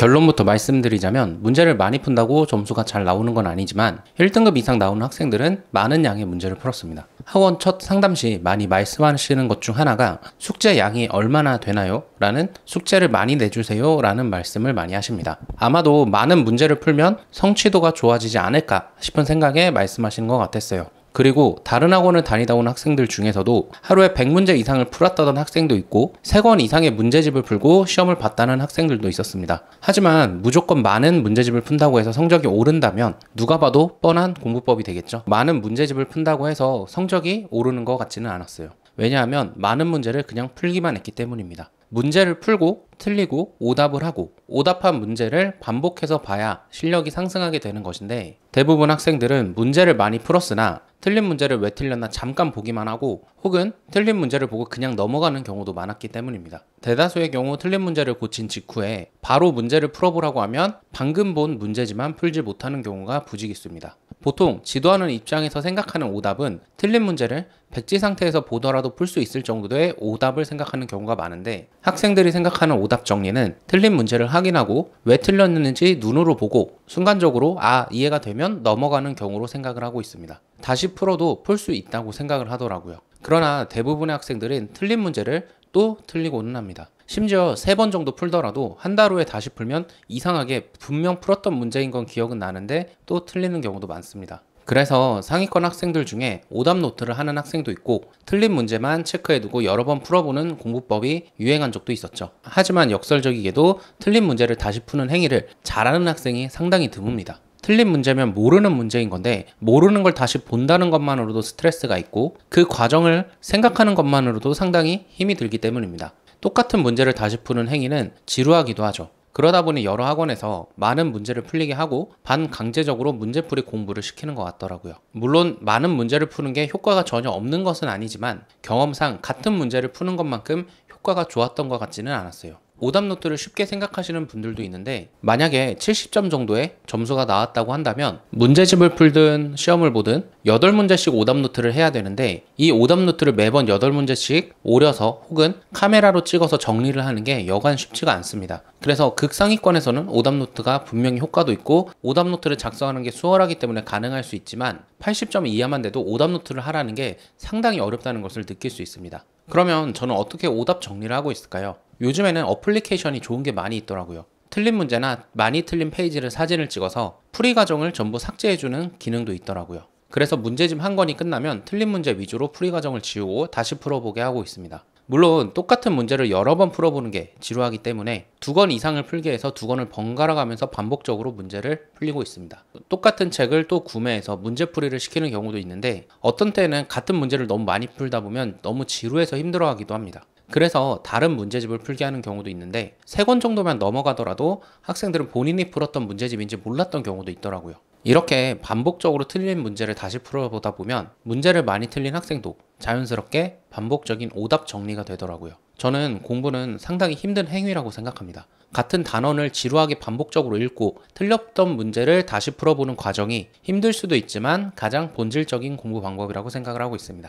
결론부터 말씀드리자면 문제를 많이 푼다고 점수가 잘 나오는 건 아니지만 1등급 이상 나오는 학생들은 많은 양의 문제를 풀었습니다. 학원 첫 상담 시 많이 말씀하시는 것 중 하나가 숙제 양이 얼마나 되나요? 라는 숙제를 많이 내주세요 라는 말씀을 많이 하십니다. 아마도 많은 문제를 풀면 성취도가 좋아지지 않을까 싶은 생각에 말씀하시는 것 같았어요. 그리고 다른 학원을 다니다 온 학생들 중에서도 하루에 100문제 이상을 풀었다던 학생도 있고 3권 이상의 문제집을 풀고 시험을 봤다는 학생들도 있었습니다. 하지만 무조건 많은 문제집을 푼다고 해서 성적이 오른다면 누가 봐도 뻔한 공부법이 되겠죠. 많은 문제집을 푼다고 해서 성적이 오르는 것 같지는 않았어요. 왜냐하면 많은 문제를 그냥 풀기만 했기 때문입니다. 문제를 풀고 틀리고 오답을 하고 오답한 문제를 반복해서 봐야 실력이 상승하게 되는 것인데 대부분 학생들은 문제를 많이 풀었으나 틀린 문제를 왜 틀렸나 잠깐 보기만 하고 혹은 틀린 문제를 보고 그냥 넘어가는 경우도 많았기 때문입니다. 대다수의 경우 틀린 문제를 고친 직후에 바로 문제를 풀어보라고 하면 방금 본 문제지만 풀지 못하는 경우가 부지기수입니다. 보통 지도하는 입장에서 생각하는 오답은 틀린 문제를 백지 상태에서 보더라도 풀 수 있을 정도의 오답을 생각하는 경우가 많은데 학생들이 생각하는 오답 정리는 틀린 문제를 확인하고 왜 틀렸는지 눈으로 보고 순간적으로 이해가 되면 넘어가는 경우로 생각을 하고 있습니다. 다시 풀어도 풀 수 있다고 생각을 하더라고요. 그러나 대부분의 학생들은 틀린 문제를 또 틀리고는 합니다. 심지어 3번 정도 풀더라도 한 달 후에 다시 풀면 이상하게 분명 풀었던 문제인 건 기억은 나는데 또 틀리는 경우도 많습니다. 그래서 상위권 학생들 중에 오답 노트를 하는 학생도 있고 틀린 문제만 체크해두고 여러 번 풀어보는 공부법이 유행한 적도 있었죠. 하지만 역설적이게도 틀린 문제를 다시 푸는 행위를 잘하는 학생이 상당히 드뭅니다. 틀린 문제면 모르는 문제인 건데 모르는 걸 다시 본다는 것만으로도 스트레스가 있고 그 과정을 생각하는 것만으로도 상당히 힘이 들기 때문입니다. 똑같은 문제를 다시 푸는 행위는 지루하기도 하죠. 그러다 보니 여러 학원에서 많은 문제를 풀리게 하고 반강제적으로 문제풀이 공부를 시키는 것 같더라고요. 물론 많은 문제를 푸는 게 효과가 전혀 없는 것은 아니지만 경험상 같은 문제를 푸는 것만큼 효과가 좋았던 것 같지는 않았어요. 오답 노트를 쉽게 생각하시는 분들도 있는데 만약에 70점 정도의 점수가 나왔다고 한다면 문제집을 풀든 시험을 보든 8문제씩 오답 노트를 해야 되는데 이 오답 노트를 매번 8문제씩 오려서 혹은 카메라로 찍어서 정리를 하는 게 여간 쉽지가 않습니다. 그래서 극상위권에서는 오답 노트가 분명히 효과도 있고 오답 노트를 작성하는 게 수월하기 때문에 가능할 수 있지만 80점 이하만 돼도 오답 노트를 하라는 게 상당히 어렵다는 것을 느낄 수 있습니다. 그러면 저는 어떻게 오답 정리를 하고 있을까요? 요즘에는 어플리케이션이 좋은 게 많이 있더라고요. 틀린 문제나 많이 틀린 페이지를 사진을 찍어서 풀이 과정을 전부 삭제해주는 기능도 있더라고요. 그래서 문제집 한 권이 끝나면 틀린 문제 위주로 풀이 과정을 지우고 다시 풀어보게 하고 있습니다. 물론 똑같은 문제를 여러 번 풀어보는 게 지루하기 때문에 2권 이상을 풀게 해서 2권을 번갈아 가면서 반복적으로 문제를 풀리고 있습니다. 똑같은 책을 또 구매해서 문제풀이를 시키는 경우도 있는데 어떤 때는 같은 문제를 너무 많이 풀다 보면 너무 지루해서 힘들어하기도 합니다. 그래서 다른 문제집을 풀게 하는 경우도 있는데 3권 정도만 넘어가더라도 학생들은 본인이 풀었던 문제집인지 몰랐던 경우도 있더라고요. 이렇게 반복적으로 틀린 문제를 다시 풀어보다 보면 문제를 많이 틀린 학생도 자연스럽게 반복적인 오답 정리가 되더라고요. 저는 공부는 상당히 힘든 행위라고 생각합니다. 같은 단원을 지루하게 반복적으로 읽고 틀렸던 문제를 다시 풀어보는 과정이 힘들 수도 있지만 가장 본질적인 공부 방법이라고 생각을 하고 있습니다.